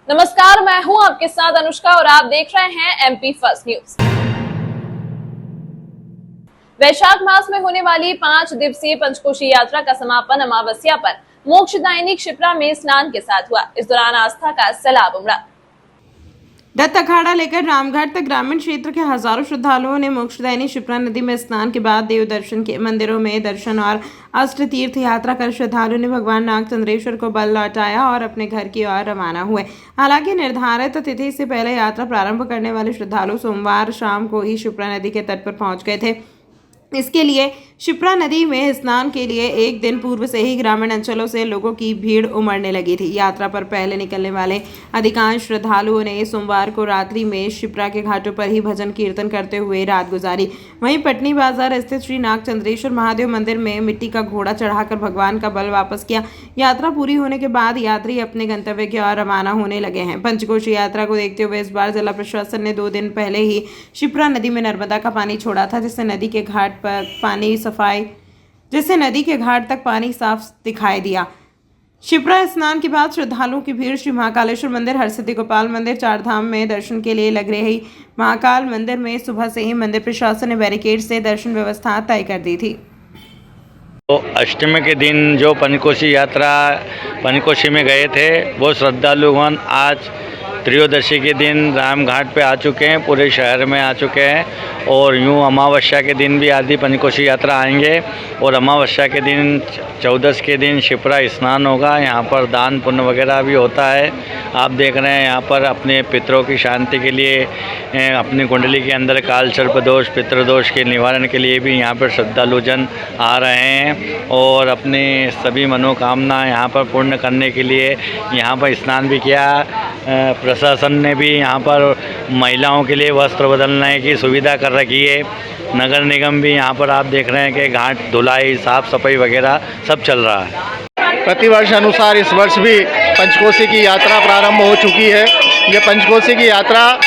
नमस्कार, मैं हूं आपके साथ अनुष्का और आप देख रहे हैं एमपी फर्स्ट न्यूज। वैशाख मास में होने वाली 5 दिवसीय पंचकोशी यात्रा का समापन अमावस्या पर मोक्षदायिनी क्षिप्रा में स्नान के साथ हुआ। इस दौरान आस्था का सैलाब उमड़ा। दत्त अखाड़ा लेकर रामघाट तक ग्रामीण क्षेत्र के हजारों श्रद्धालुओं ने मोक्षदायिनी क्षिप्रा नदी में स्नान के बाद देव दर्शन के मंदिरों में दर्शन और अष्ट तीर्थ यात्रा कर श्रद्धालुओं ने भगवान नागचंद्रेश्वर को बल लौटाया और अपने घर की ओर रवाना हुए। हालांकि निर्धारित तिथि से पहले यात्रा प्रारंभ करने वाले श्रद्धालु सोमवार शाम को ही क्षिप्रा नदी के तट पर पहुंच गए थे। इसके लिए क्षिप्रा नदी में स्नान के लिए एक दिन पूर्व से ही ग्रामीण अंचलों से लोगों की भीड़ उमड़ने लगी थी। यात्रा पर पहले निकलने वाले अधिकांश श्रद्धालुओं ने सोमवार को रात्रि में क्षिप्रा के घाटों पर ही भजन कीर्तन करते हुए रात गुजारी। वहीं पटनी बाजार स्थित श्री नागचंद्रेश्वर महादेव मंदिर में मिट्टी का घोड़ा चढ़ाकर भगवान का बल वापस किया। यात्रा पूरी होने के बाद यात्री अपने गंतव्य की ओर रवाना होने लगे हैं। पंचकोशी यात्रा को देखते हुए इस बार जिला प्रशासन ने 2 दिन पहले ही क्षिप्रा नदी में नर्मदा का पानी छोड़ा था, जिससे नदी के घाट तक पानी साफ दिखाई दिया। क्षिप्रा स्नान के बाद श्रद्धालुओं की भीड़ श्री महाकालेश्वर मंदिर, हरसिद्धि गोपाल मंदिर, चार धाम में दर्शन के लिए लग रही महाकाल मंदिर में सुबह से ही मंदिर प्रशासन ने बैरिकेड से दर्शन व्यवस्था तय कर दी थी। तो अष्टमी के दिन जो पंचकोशी यात्रा पंचकोशी में गए थे, वो श्रद्धालुगण आज त्रयोदशी के दिन रामघाट पे आ चुके हैं, पूरे शहर में आ चुके हैं। और यूँ अमावस्या के दिन भी आदि पंचकोशी यात्रा आएंगे और अमावस्या के दिन 14 के दिन क्षिप्रा स्नान होगा। यहाँ पर दान पुण्य वगैरह भी होता है। आप देख रहे हैं यहाँ पर अपने पितरों की शांति के लिए, अपनी कुंडली के अंदर काल सर्प दोष पितृदोष के निवारण के लिए भी यहाँ पर श्रद्धालुजन आ रहे हैं और अपनी सभी मनोकामना यहाँ पर पूर्ण करने के लिए यहाँ पर स्नान भी किया। प्रशासन ने भी यहाँ पर महिलाओं के लिए वस्त्र बदलने की सुविधा कर रखी है। नगर निगम भी यहाँ पर आप देख रहे हैं कि घाट धुलाई साफ सफाई वगैरह सब चल रहा है। प्रतिवर्ष अनुसार इस वर्ष भी पंचकोशी की यात्रा प्रारंभ हो चुकी है। ये पंचकोशी की यात्रा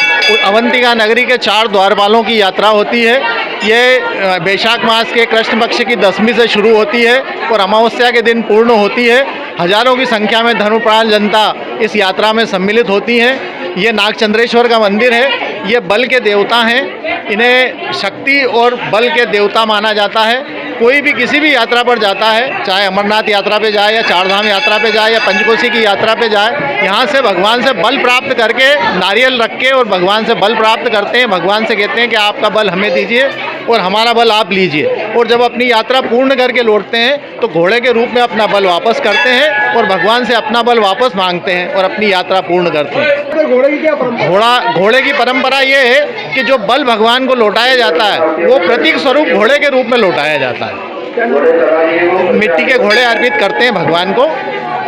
अवंतिका नगरी के 4 द्वारपालों की यात्रा होती है। ये वैशाख मास के कृष्ण पक्ष की 10वीं से शुरू होती है और अमावस्या के दिन पूर्ण होती है। हजारों की संख्या में धर्मप्राण जनता इस यात्रा में सम्मिलित होती है। ये नागचंद्रेश्वर का मंदिर है। ये बल के देवता हैं, इन्हें शक्ति और बल के देवता माना जाता है। कोई भी किसी भी यात्रा पर जाता है, चाहे अमरनाथ यात्रा पे जाए या चारधाम यात्रा पे जाए या पंचकोशी की यात्रा पे जाए, यहाँ से भगवान से बल प्राप्त करके नारियल रख के और भगवान से बल प्राप्त करते हैं। भगवान से कहते हैं कि आपका बल हमें दीजिए और हमारा बल आप लीजिए। और जब अपनी यात्रा पूर्ण करके लौटते हैं तो घोड़े के रूप में अपना बल वापस करते हैं और भगवान से अपना बल वापस मांगते हैं और अपनी यात्रा पूर्ण करते हैं। घोड़े की क्या परंपरा? घोड़े की परंपरा ये है कि जो बल भगवान को लौटाया जाता है वो प्रतीक स्वरूप घोड़े के रूप में लौटाया जाता है। मिट्टी के घोड़े अर्पित करते हैं भगवान को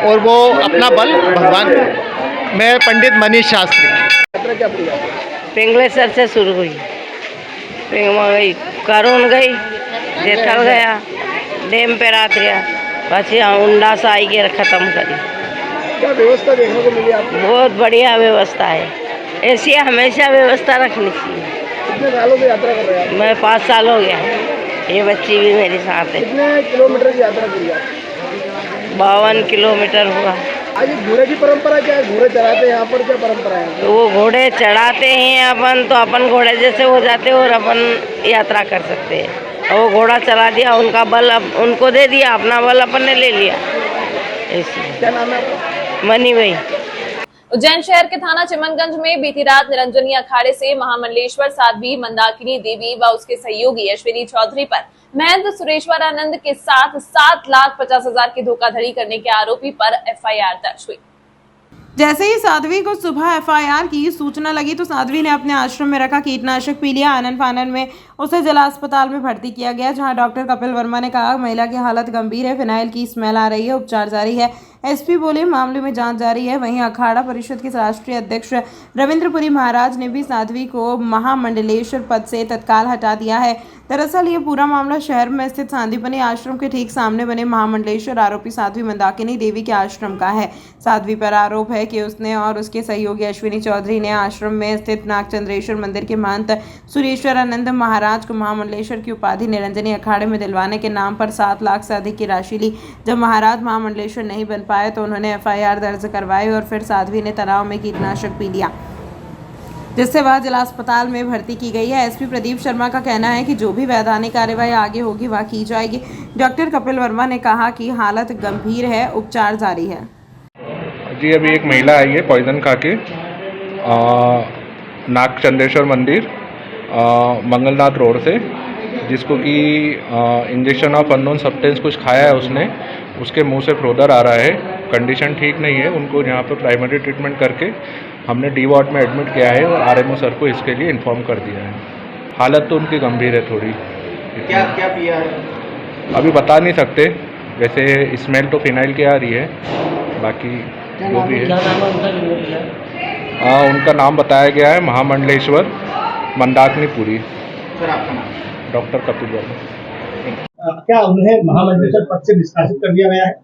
और वो अपना बल भगवान को। मैं पंडित मनीष शास्त्री। यात्रा क्या पूरी? पिंगलेसर से शुरू हुई, गई करुण गई, जेठल गया, डेम पे रात रहा, પછી उंडा से आई के ख़त्म करी। क्या व्यवस्था देखने को मिली आपको? बहुत बढ़िया व्यवस्था है। ऐसी हमेशा व्यवस्था रखनी चाहिए। कितने सालों से यात्रा कर रहे हैं आप? मैं 5 साल हो गया, ये बच्ची भी मेरे साथ है। कितने किलोमीटर की यात्रा की आप? 52 किलोमीटर हुआ। आज ये घोड़े की परंपरा क्या है? घोड़े चढ़ाते हैं यहाँ पर, क्या परंपरा है? तो वो घोड़े चढ़ाते हैं अपन, तो अपन घोड़े जैसे हो जाते हैं और अपन यात्रा कर सकते हैं। और वो घोड़ा चला दिया, उनका बल उनको दे दिया, अपना बल अपन ने ले लिया। ऐसे। क्या नाम है आपका? मनी भाई। उज्जैन शहर के थाना चिमनगंज में बीती रात निरंजनी अखाड़े से महामंडलेश्वर साध्वी मंदाकिनी देवी व उसके सहयोगी अश्विनी चौधरी पर महंत सुरेश्वर आनंद के साथ 7,50,000 की धोखाधड़ी करने के आरोपी पर एफआईआर दर्ज हुई। जैसे ही साध्वी को सुबह एफआईआर की सूचना लगी तो साध्वी ने अपने आश्रम में रखा कीटनाशक पी लिया। आनन फानन में उसे जिला अस्पताल में भर्ती किया गया, जहां डॉक्टर कपिल वर्मा ने कहा महिला की हालत गंभीर है, फिनाइल की स्मेल आ रही है, उपचार जारी है। एसपी बोले मामले में जांच जारी है। वहीं अखाड़ा परिषद के राष्ट्रीय अध्यक्ष रविंद्रपुरी महाराज ने भी साध्वी को महामंडलेश्वर पद से तत्काल हटा दिया है। दरअसल ये पूरा मामला शहर में स्थित सांदीपनी आश्रम के ठीक सामने बने महामंडलेश्वर आरोपी साध्वी मंदाकिनी देवी के आश्रम का है। साध्वी पर आरोप है कि उसने और उसके सहयोगी अश्विनी चौधरी ने आश्रम में स्थित नागचंद्रेश्वर मंदिर के महंत सुरेश्वरानंद महाराज को महामंडलेश्वर की उपाधि निरंजनी अखाड़े में दिलवाने के नाम पर 7 लाख से अधिक की राशि ली। जब महाराज महामंडलेश्वर नहीं बन पाए तो उन्होंने FIR दर्ज करवाई और फिर साध्वी ने तनाव में कीटनाशक पी लिया, जिससे वह जिला अस्पताल में भर्ती की गई है। SP प्रदीप शर्मा का कहना है कि जो भी वैधानिक कार्यवाही आगे होगी वह की जाएगी। डॉक्टर कपिल वर्मा ने कहा कि हालत गंभीर है, उपचार जारी है। जी अभी एक महिला आई है पॉइजन खा के नाग चंद्रेश्वर मंदिर मंगलनाथ रोड से, जिसको कि इंजेक्शन ऑफ अननोन सब्सटेंस कुछ खाया है उसने, उसके मुंह से फ्लोदर आ रहा है। कंडीशन ठीक नहीं है, उनको यहाँ पर प्राइमरी ट्रीटमेंट करके हमने डी वार्ड में एडमिट किया है और RMO सर को इसके लिए इन्फॉर्म कर दिया है। हालत तो उनकी गंभीर है थोड़ी। क्या क्या पिया है? अभी बता नहीं सकते, वैसे स्मेल तो फिनाइल की आ रही है, बाकी जो भी है उनका नाम बताया गया है महामंडलेश्वर मंदाकिनीपुरी। सर आपका नाम? डॉक्टर कपिल वर्मा। क्या उन्हें महामंडलेश्वर पद से निष्कासित कर दिया गया है?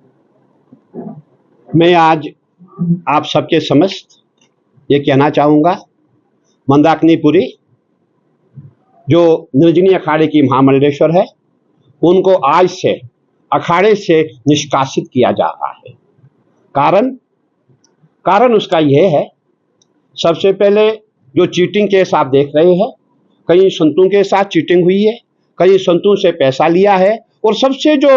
मैं आज आप सबके समस्त ये कहना चाहूँगा, मंदाकिनीपुरी जो निर्जनी अखाड़े की महामंडलेश्वर है, उनको आज से अखाड़े से निष्कासित किया जा रहा है। कारण उसका यह है, सबसे पहले जो चीटिंग केस आप देख रहे हैं, कई संतों के साथ चीटिंग हुई है, कई संतों से पैसा लिया है, और सबसे जो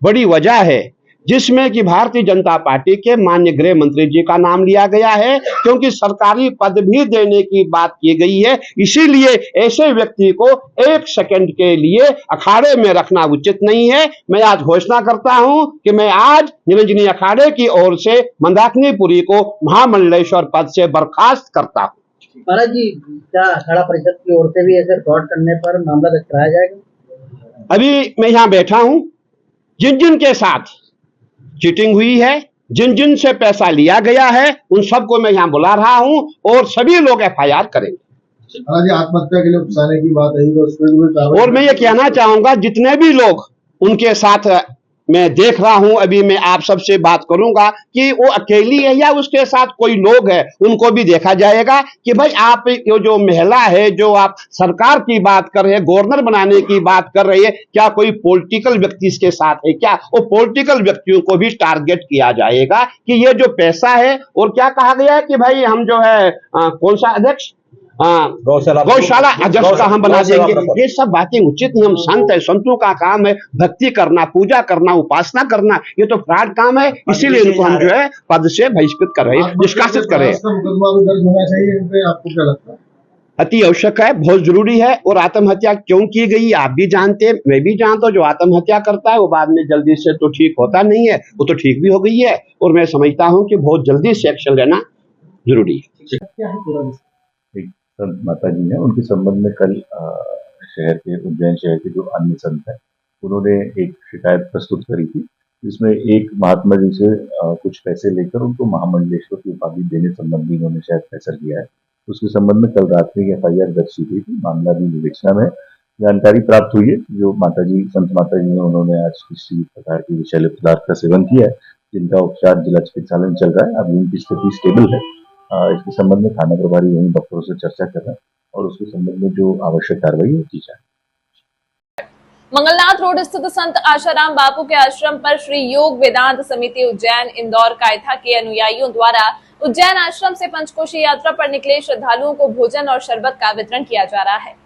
बड़ी वजह है जिसमें कि भारतीय जनता पार्टी के माननीय गृह मंत्री जी का नाम लिया गया है, क्योंकि सरकारी पद भी देने की बात की गई है। इसीलिए ऐसे व्यक्ति को एक सेकंड के लिए अखाड़े में रखना उचित नहीं है। मैं आज घोषणा करता हूं कि मैं आज निरंजनी अखाड़े की ओर से मंदाकिनीपुरी को महामंडलेश्वर पद से बर्खास्त करता हूं। महाराज जी, क्या अखाड़ा परिषद की ओर से भी ऐसे फ्रॉड करने पर मामला दर्ज कराया जाएगा? अभी मैं यहाँ बैठा हूं, जिन जिन के साथ चीटिंग हुई है, जिन जिन से पैसा लिया गया है, उन सबको मैं यहाँ बुला रहा हूं और सभी लोग FIR करेंगे। आत्महत्या के लिए उकसाने की बात है तो उसमें और मैं ये कहना चाहूंगा, जितने भी लोग उनके साथ मैं देख रहा हूं, अभी मैं आप सबसे बात करूंगा कि वो अकेली है या उसके साथ कोई लोग है, उनको भी देखा जाएगा कि भाई आप ये जो महिला है, जो आप सरकार की बात कर रहे हैं, गवर्नर बनाने की बात कर रही है, क्या कोई पॉलिटिकल व्यक्ति इसके साथ है क्या? वो पॉलिटिकल व्यक्तियों को भी टारगेट किया जाएगा कि ये जो पैसा है, और क्या कहा गया है कि भाई हम जो है कौन सा अध्यक्ष, गौशाला अध्यक्ष का हम बना देंगे। ये सब बातें उचित नहीं। हम संत है, संतों का काम है भक्ति करना, पूजा करना, उपासना करना, ये तो फ्रॉड काम है। इसीलिए इनको हम जो है पद से बहिष्कृत कर रहे हैं, निष्कासित कर रहे हैं। मुकदमा भी दर्ज होना चाहिए इन पे, आपको क्या लगता है? अति आवश्यक है, बहुत जरूरी है। और आत्महत्या क्यों की गई आप भी जानते हैं, मैं भी जानता हूँ। जो आत्महत्या करता है वो बाद में जल्दी से तो ठीक होता नहीं है, वो तो ठीक भी हो गई है, और मैं समझता हूँ कि बहुत जल्दी से एक्शन लेना जरूरी है। क्या है पूरा? संत माता जी हैं, उनके संबंध में कल शहर के उज्जैन शहर के जो अन्य संत हैं उन्होंने एक शिकायत प्रस्तुत करी थी, जिसमें एक महात्मा जी से कुछ पैसे लेकर उनको महामंडलेश्वर की उपाधि देने संबंधी उन्होंने शायद फैसला किया है। उसके संबंध में कल रात में FIR दर्ज की गई थी। मामला भी विवेचना में। जानकारी प्राप्त हुई है जो माता जी, संत माता जी ने, उन्होंने आज किसी प्रकार के विषैले पदार्थ का सेवन किया है, जिनका उपचार जिला चिकित्सालय में चल रहा है। अभी उनकी स्थिति स्टेबल है। इसके संबंध में थाना प्रभारी वहीं डॉक्टरों से चर्चा कर रहे हैं और उसके संबंध में जो आवश्यक कार्रवाई की जाए। मंगलनाथ रोड स्थित संत आशाराम बापू के आश्रम पर श्री योग वेदांत समिति उज्जैन इंदौर कायथा के अनुयायियों द्वारा उज्जैन आश्रम से पंचकोशी यात्रा पर निकले श्रद्धालुओं को भोजन और शरबत का वितरण किया जा रहा है।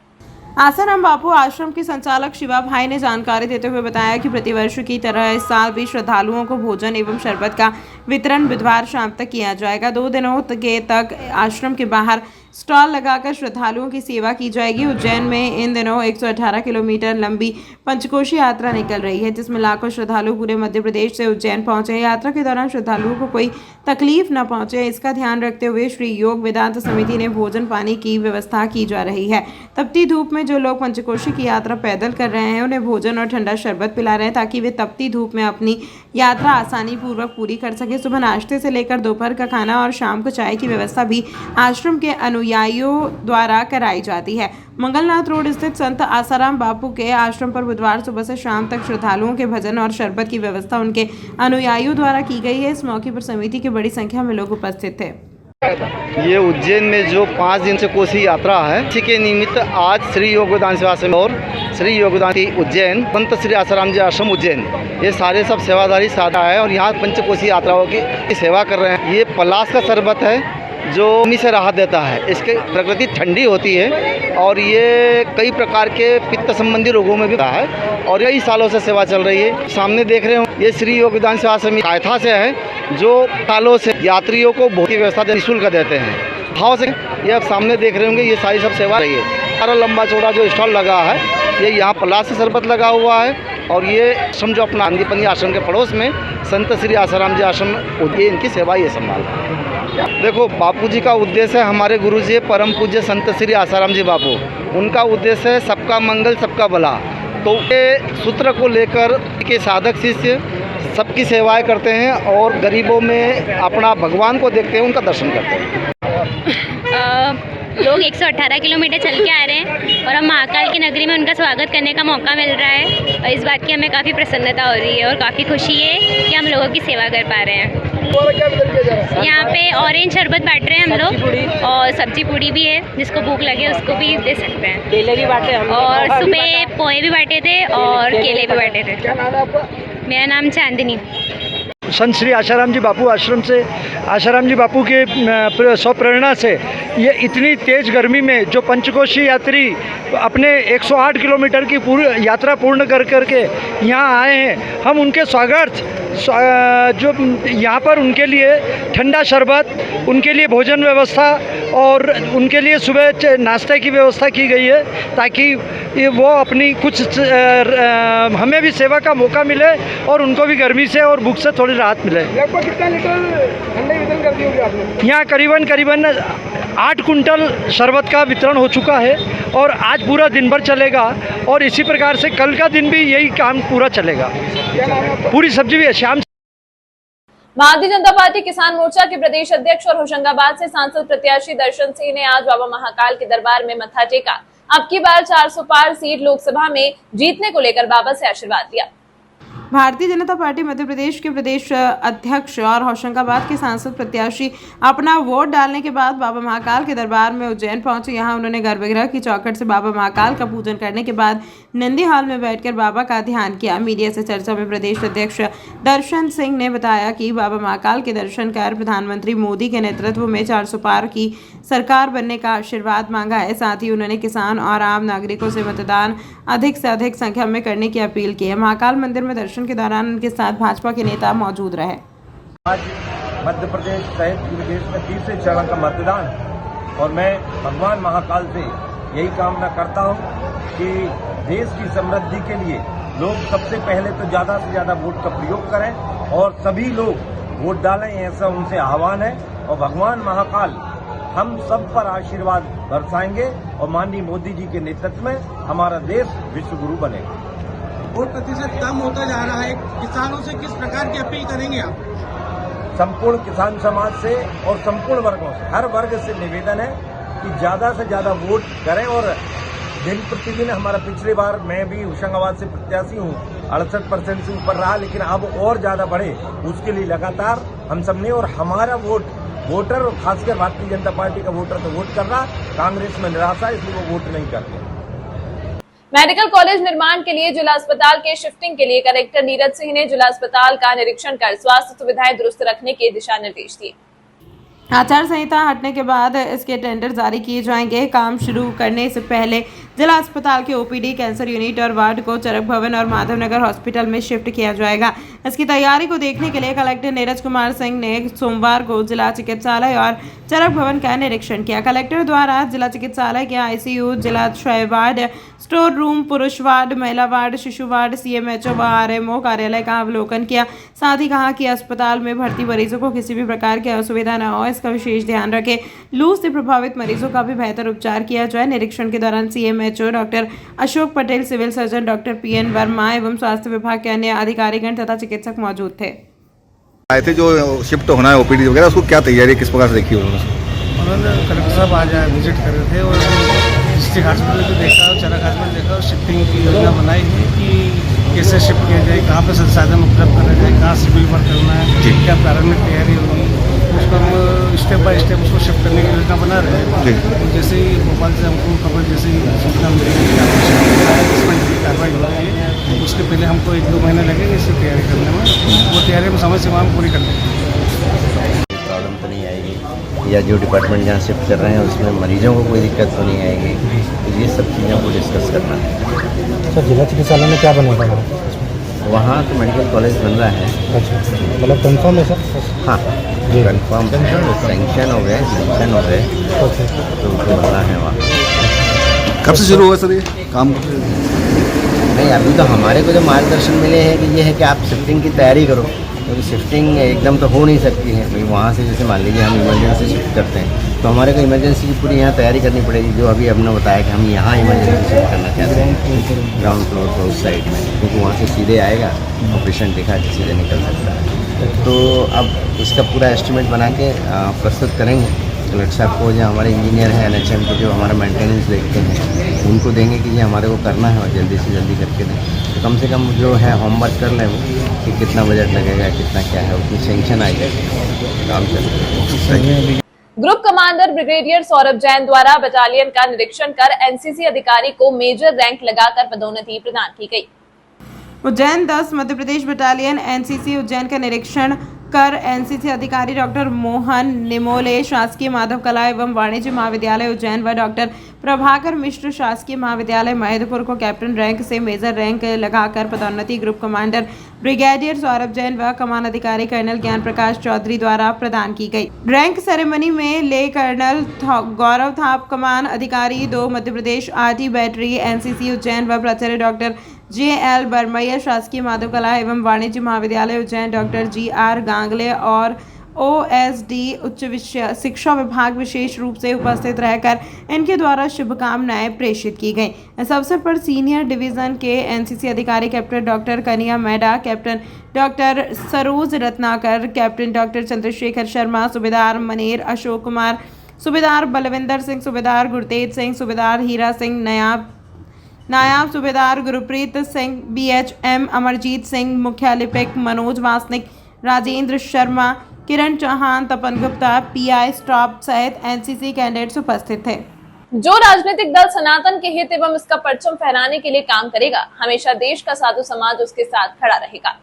आसाराम बापू आश्रम के संचालक शिवा भाई ने जानकारी देते हुए बताया कि प्रतिवर्ष की तरह इस साल भी श्रद्धालुओं को भोजन एवं शरबत का वितरण बुधवार शाम तक किया जाएगा। 2 दिनों तक आश्रम के बाहर स्टॉल लगाकर श्रद्धालुओं की सेवा की जाएगी। उज्जैन में इन दिनों 118 किलोमीटर लंबी पंचकोशी यात्रा निकल रही है, जिसमें लाखों श्रद्धालु पूरे मध्य प्रदेश से उज्जैन पहुंचे। यात्रा के दौरान श्रद्धालुओं को कोई तकलीफ न पहुंचे, इसका ध्यान रखते हुए श्री योग वेदांत समिति ने भोजन पानी की व्यवस्था की जा रही है। तपती धूप में जो लोग पंचकोशी की यात्रा पैदल कर रहे हैं, उन्हें भोजन और ठंडा शरबत पिला रहे हैं, ताकि वे तपती धूप में अपनी यात्रा आसानी पूर्वक पूरी कर सके। सुबह नाश्ते से लेकर दोपहर का खाना और शाम को चाय की व्यवस्था भी आश्रम के अनुयायियों द्वारा कराई जाती है। मंगलनाथ रोड स्थित संत आसाराम बापू के आश्रम पर बुधवार सुबह से शाम तक श्रद्धालुओं के भजन और शरबत की व्यवस्था उनके अनुयायियों द्वारा की गई है। इस मौके पर समिति की बड़ी संख्या में लोग उपस्थित थे। ये उज्जैन में जो 5 दिन से कोसी यात्रा है, इसी के निमित्त आज श्री योगदान सेवा आश्रम और श्री योगदान उज्जैन, संत श्री आसाराम जी आश्रम उज्जैन, ये सारे सब सेवादारी साधा है और यहाँ पंचकोसी यात्राओं की सेवा कर रहे हैं। ये पलाश का शरबत है जो गर्मी से राहत देता है। इसकी प्रकृति ठंडी होती है और ये कई प्रकार के पित्त संबंधी रोगों में भी है और कई सालों से सेवा चल रही है। सामने देख रहे हो ये श्री योगदान सेवा आश्रम कायथा से है, जो सालों से यात्रियों को बहुत ही व्यवस्था निःशुल्क देते हैं। भाव से ये आप सामने देख रहे होंगे, ये सारी सब सेवा रही है। सारा लंबा चौड़ा जो स्टॉल लगा है, ये यहाँ पलाश से शरबत लगा हुआ है और ये आश्रम जो अपना आंदीपनी आश्रम के पड़ोस में संत श्री आसाराम जी आश्रम, ये इनकी सेवा ये संभाल रहा है। देखो, बापू जी का उद्देश्य है, हमारे गुरु जी परम पूज्य संत श्री आसाराम जी बापू, उनका उद्देश्य है सबका मंगल सबका भला। तो ये सूत्र को लेकर के साधक शिष्य सबकी सेवाएं करते हैं और गरीबों में अपना भगवान को देखते हैं, उनका दर्शन करते हैं। लोग 118 किलोमीटर चल के आ रहे हैं और हम महाकाल की नगरी में उनका स्वागत करने का मौका मिल रहा है और इस बात की हमें काफ़ी प्रसन्नता हो रही है और काफ़ी खुशी है कि हम लोगों की सेवा कर पा रहे हैं। यहाँ पे ऑरेंज शरबत बांट रहे हैं हम लोग और सब्जी पूड़ी भी है, जिसको भूख लगे उसको भी दे सकते हैं। केले भी बांटे हम और सुबह पोहे भी बांटे थे और केले भी बांटे थे। क्या नाम है आपका? मेरा नाम चांदनी। संत श्री आसाराम जी बापू आश्रम से, आसाराम जी बापू के स्वप्रेरणा से ये इतनी तेज़ गर्मी में जो पंचकोशी यात्री अपने 108 किलोमीटर की पूरी यात्रा पूर्ण कर करके यहाँ आए हैं, हम उनके स्वागत जो यहाँ पर उनके लिए ठंडा शरबत, उनके लिए भोजन व्यवस्था और उनके लिए सुबह नाश्ते की व्यवस्था की गई है ताकि वो अपनी कुछ हमें भी सेवा का मौका मिले और उनको भी गर्मी से और भूख से थोड़ी राहत मिले। लगभग कितना लीटर ठंडे वितरण कर दी होगी आपने? यहाँ करीबन 8 कुंटल शरबत का वितरण हो चुका है और आज पूरा दिन भर चलेगा और इसी प्रकार से कल का दिन भी यही काम पूरा चलेगा। पूरी सब्जी भी है। शाम भारतीय जनता पार्टी किसान मोर्चा के प्रदेश अध्यक्ष और होशंगाबाद से सांसद प्रत्याशी दर्शन सिंह ने आज बाबा महाकाल के दरबार में मत्था टेका। अब की बार 400 पार सीट लोकसभा में जीतने को लेकर बाबा से आशीर्वाद लिया। भारतीय जनता पार्टी मध्य प्रदेश के प्रदेश अध्यक्ष और होशंगाबाद के सांसद प्रत्याशी अपना वोट डालने के बाद बाबा महाकाल के दरबार में उज्जैन पहुंचे। यहां उन्होंने गर्भगृह की चौखट से बाबा महाकाल का पूजन करने के बाद नंदी हॉल में बैठकर बाबा का ध्यान किया। मीडिया से चर्चा में प्रदेश अध्यक्ष दर्शन सिंह ने बताया कि बाबा महाकाल के दर्शन कर प्रधानमंत्री मोदी के नेतृत्व में 400 पार की सरकार बनने का आशीर्वाद मांगा है। साथ ही उन्होंने किसान और आम नागरिकों से मतदान अधिक से अधिक संख्या में करने की अपील की है। महाकाल मंदिर में दर्शन के दौरान उनके साथ भाजपा के नेता मौजूद रहे। आज मध्य प्रदेश सहित पूरे देश में तीसरे चरण का मतदान और मैं भगवान महाकाल से यही कामना करता हूं कि देश की समृद्धि के लिए लोग सबसे पहले तो ज़्यादा से ज़्यादा वोट का प्रयोग करें और सभी लोग वोट डालें, ऐसा उनसे आह्वान है। और भगवान महाकाल हम सब पर आशीर्वाद बरसाएंगे और माननीय मोदी जी के नेतृत्व में हमारा देश विश्व गुरु बनेगा। वोट प्रतिशत कम होता जा रहा है, किसानों से किस प्रकार की अपील करेंगे आप? संपूर्ण किसान समाज से और संपूर्ण वर्गों से, हर वर्ग से निवेदन है कि ज्यादा से ज्यादा वोट करें और दिन प्रतिदिन हमारा, पिछली बार मैं भी होशंगाबाद से प्रत्याशी हूँ, 68% से ऊपर रहा, लेकिन अब और ज्यादा बढ़े उसके लिए लगातार हम सब ने, और हमारा वोटर और खासकर भारतीय जनता पार्टी का वोटर तो वोट कर रहा, कांग्रेस में निराशा, इसलिए वो वोट नहीं करते। मेडिकल कॉलेज निर्माण के लिए जिला अस्पताल के शिफ्टिंग के लिए कलेक्टर नीरज सिंह ने जिला अस्पताल का निरीक्षण कर स्वास्थ्य सुविधाएं दुरुस्त रखने के दिशा निर्देश दिए। आचार संहिता हटने के बाद इसके टेंडर जारी किए जाएंगे। काम शुरू करने से पहले जिला अस्पताल के ओपीडी, कैंसर यूनिट और वार्ड को चरक भवन और माधवनगर हॉस्पिटल में शिफ्ट किया जाएगा। इसकी तैयारी को देखने के लिए कलेक्टर नीरज कुमार सिंह ने सोमवार को जिला चिकित्सालय और चरक भवन का निरीक्षण किया। कलेक्टर द्वारा जिला चिकित्सालय के आईसीयू, जिला क्षय वार्ड, स्टोर रूम, पुरुष वार्ड, महिला वार्ड, शिशु वार्ड, सीएमएचओ व आरएमओ कार्यालय का अवलोकन किया। साथ ही कहा कि अस्पताल में भर्ती मरीजों को किसी भी प्रकार की असुविधा न हो, इसका विशेष ध्यान रखें। लू से प्रभावित मरीजों का भी बेहतर उपचार किया जाए। निरीक्षण के दौरान CMHO doctor Ashok Patel, civil surgeon doctor PN Verma एवं स्वास्थ्य विभाग के अन्य अधिकारीगण तथा चिकित्सक मौजूद थे। आए थे जो शिफ्ट होना है ओपीडी वगैरह, उसको क्या तैयारी किस प्रकार से देखी उन्होंने? कलेक्टर साहब आज विजिट कर रहे थे और डिस्ट्रिक्ट हॉस्पिटल को देखा और चरक हॉस्पिटल देखा और शिफ्टिंग की योजना बनाई है कि कैसे शिफ्ट किया जाए, कहाँ पर संसाधन उपलब्ध करा जाए, कहाँ सिविल वर्क करना है, क्या प्रारंभिक तैयारी होगी, तो हम स्टेप बाय स्टेप उसको शिफ्ट करने की योजना बना रहे हैं। तो जैसे ही भोपाल से हमको खबर जैसे ही सूचना मिलेगी कि आपको शिफ्ट करना है, इसमें कार्रवाई हो रही है, उसके पहले हमको 1-2 महीने लगेंगे इसकी तैयारी करने में। वो तैयारी में समय सीमा हम पूरी कर लेंगे। प्रॉब्लम तो नहीं आएगी, या जो डिपार्टमेंट जहाँ शिफ्ट कर रहे हैं उसमें मरीजों को कोई दिक्कत तो नहीं आएगी, तो ये सब चीज़ों को डिस्कस करना है। सर जिला चिकित्सालय में क्या बनेगा वहाँ तो मेडिकल कॉलेज बन रहा है। अच्छा, मतलब कंफर्म है सर? हाँ कंफर्म, सैंक्शन हो गए, सैंक्शन हो गए, तो बन रहा है वहाँ। कब से शुरू हुआ सर ये काम? नहीं, अभी तो हमारे को जो मार्गदर्शन मिले हैं कि ये है कि आप शिफ्टिंग की तैयारी करो, क्योंकि शिफ्टिंग एकदम तो हो नहीं सकती है भाई। वहाँ से जैसे मान लीजिए हम इमरजेंसी शिफ्ट करते हैं तो हमारे को इमरजेंसी की पूरी यहाँ तैयारी करनी पड़ेगी, जो अभी हमने बताया कि हम यहाँ इमरजेंसी शिफ्ट करना चाहते हैं ग्राउंड फ्लोर पर उस साइड में, क्योंकि वहाँ से सीधे आएगा और पेशेंट दिखा के सीधे निकल सकता है। तो अब इसका पूरा एस्टिमेट बना के प्रस्तुत करेंगे कलेक्टर साहब को, जो हमारे इंजीनियर हैं NHM के, जो हमारा मेंटेनेंस देखते हैं, उनको देंगे कि ये हमारे को करना है और जल्दी से जल्दी करके दें। तो कम से कम जो है होमवर्क कर लें वो कि कितना बजट लगेगा, कितना क्या है, उसमें सेंक्शन आ जाएगा, काम चलेगा। Group commander brigadier Saurabh Jain द्वारा बटालियन का निरीक्षण कर एनसीसी अधिकारी को मेजर रैंक लगाकर पदोन्नति प्रदान की गई। उज्जैन 10 मध्य प्रदेश बटालियन एनसीसी उज्जैन का निरीक्षण कर एनसीसी अधिकारी डॉक्टर मोहन निमोले शासकीय माधव कला एवं वाणिज्य महाविद्यालय उज्जैन व डॉक्टर प्रभाकर मिश्र शासकीय महाविद्यालय महेंद्रपुर को कैप्टन रैंक से मेजर रैंक लगाकर पदोन्नति group commander brigadier Saurabh Jain व कमान अधिकारी कर्नल ज्ञान प्रकाश चौधरी द्वारा प्रदान की गई। रैंक सेरेमनी में ले कर्नल गौरव थाप कमान अधिकारी 2 Madhya Pradesh RT battery NCC Ujjain व प्राचार्य डॉक्टर JL बरमैया शासकीय माधव कला एवं वाणिज्य महाविद्यालय उज्जैन डॉक्टर GR गांगले और OSD उच्च शिक्षा विभाग विशेष रूप से उपस्थित रहकर इनके द्वारा शुभकामनाएं प्रेषित की गई। इस अवसर पर सीनियर डिवीजन के एनसीसी अधिकारी captain doctor Kania Maida, captain doctor Saroj Ratnakar, captain doctor Chandrashekhar Sharma, सूबेदार मनेर अशोक कुमार, सूबेदार बलविंदर सिंह, सूबेदार गुरतेज सिंह, सूबेदार हीरा सिंह, नायाब सूबेदार गुरप्रीत सिंह, BHM अमरजीत सिंह, मुख्यालिपिक मनोज वासनिक, राजेंद्र शर्मा, किरण चौहान, तपन गुप्ता, PI स्टाफ सहित एनसीसी कैडेट्स उपस्थित थे। जो राजनीतिक दल सनातन के हित एवं इसका परचम फहराने के लिए काम करेगा, हमेशा देश का साधु समाज उसके साथ खड़ा रहेगा।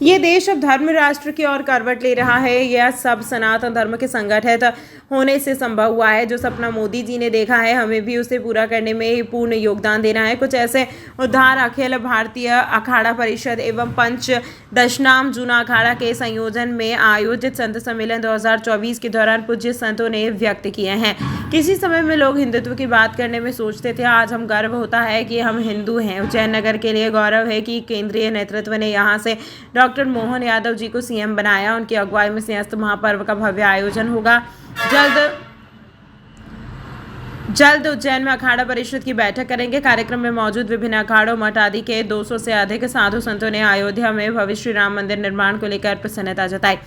ये देश अब धर्म राष्ट्र की ओर करवट ले रहा है। यह सब सनातन धर्म के संगठित होने से संभव हुआ है। जो सपना मोदी जी ने देखा है, हमें भी उसे पूरा करने में पूर्ण योगदान देना है। कुछ ऐसे उद्धार अखिल भारतीय अखाड़ा परिषद एवं पंच दशनाम जूना अखाड़ा के संयोजन में आयोजित संत सम्मेलन 2024 के दौरान पूज्य संतों ने व्यक्त किए हैं। किसी समय में लोग हिंदुत्व की बात करने में सोचते थे, आज हम गर्व होता है कि हम हिंदू हैं। उज्जैन नगर के लिए गौरव है कि केंद्रीय नेतृत्व ने यहाँ से डॉक्टर मोहन यादव जी को CM बनाया। उनकी अगुवाई में सिंहस्थ महापर्व का भव्य आयोजन होगा। जल्द उज्जैन में अखाड़ा परिषद की बैठक करेंगे। कार्यक्रम में मौजूद विभिन्न अखाड़ों मठ आदि के 200 से अधिक साधु संतों ने अयोध्या में भव्य श्री राम मंदिर निर्माण को लेकर प्रसन्नता जताई।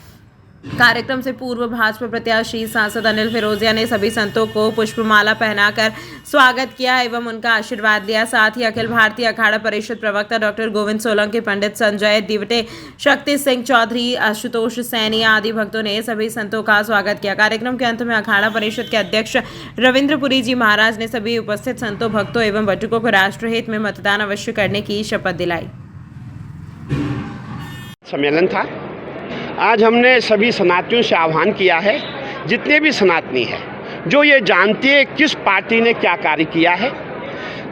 कार्यक्रम से पूर्व भाजपा प्रत्याशी सांसद अनिल फिरोजिया ने सभी संतों को पुष्पमाला पहनाकर स्वागत किया एवं उनका आशीर्वाद लिया। साथ ही अखिल भारतीय अखाड़ा परिषद प्रवक्ता डॉक्टर गोविंद सोलंकी, पंडित संजय दिवटे, शक्ति सिंह चौधरी, आशुतोष सैनी आदि भक्तों ने सभी संतों का स्वागत किया। कार्यक्रम के अंत में अखाड़ा परिषद के अध्यक्ष रविंद्रपुरी जी महाराज ने सभी उपस्थित संतों, भक्तों एवं बटुकों को राष्ट्रहित में मतदान अवश्य करने की शपथ दिलाई। सम्मेलन था। आज हमने सभी सनातनियों से आह्वान किया है, जितने भी सनातनी हैं जो ये जानते हैं किस पार्टी ने क्या कार्य किया है,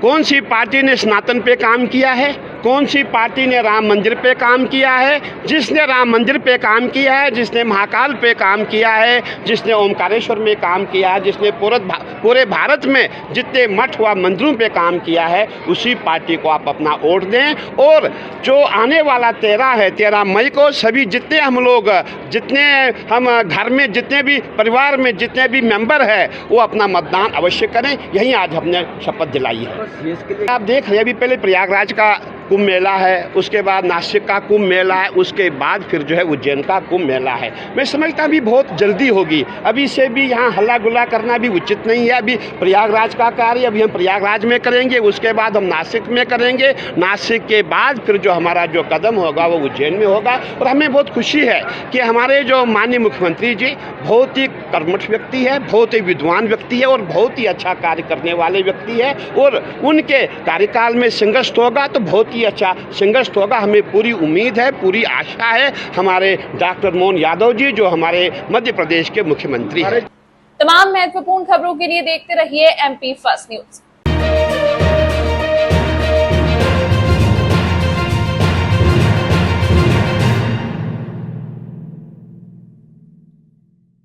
कौन सी पार्टी ने सनातन पे काम किया है, कौन सी पार्टी ने राम मंदिर पे काम किया है। जिसने राम मंदिर पे काम किया है, जिसने महाकाल पे काम किया है, जिसने ओमकारेश्वर में काम किया है, जिसने पूरे भारत में जितने मठ व मंदिरों पे काम किया है, उसी पार्टी को आप अपना वोट दें। और जो आने वाला 13 मई को सभी जितने हम लोग, जितने हम घर में, जितने भी परिवार में जितने भी मेंबर है, वो अपना मतदान अवश्य करें। यही आज हमने शपथ दिलाई है। आप देख रहे हैं, अभी पहले प्रयागराज का कुंभ मेला है, उसके बाद नासिक का कुंभ मेला है, उसके बाद फिर जो है उज्जैन का कुंभ मेला है। मैं समझता भी बहुत जल्दी होगी, अभी से भी यहाँ हल्ला गुल्ला करना भी उचित नहीं है। अभी प्रयागराज का कार्य अभी हम प्रयागराज में करेंगे, उसके बाद हम नासिक में करेंगे, नासिक के बाद फिर जो हमारा जो कदम होगा वो उज्जैन में होगा। और हमें बहुत खुशी है कि हमारे जो माननीय मुख्यमंत्री जी बहुत ही कर्मठ व्यक्ति है, बहुत ही विद्वान व्यक्ति है और बहुत ही अच्छा कार्य करने वाले व्यक्ति है। और उनके कार्यकाल में संघर्ष होगा तो बहुत ही अच्छा संघर्ष होगा। हमें पूरी उम्मीद है, पूरी आशा है। हमारे डॉक्टर मोहन यादव जी जो हमारे मध्य प्रदेश के मुख्यमंत्री हैं। तमाम महत्वपूर्ण खबरों के लिए देखते रहिए MP फर्स्ट न्यूज।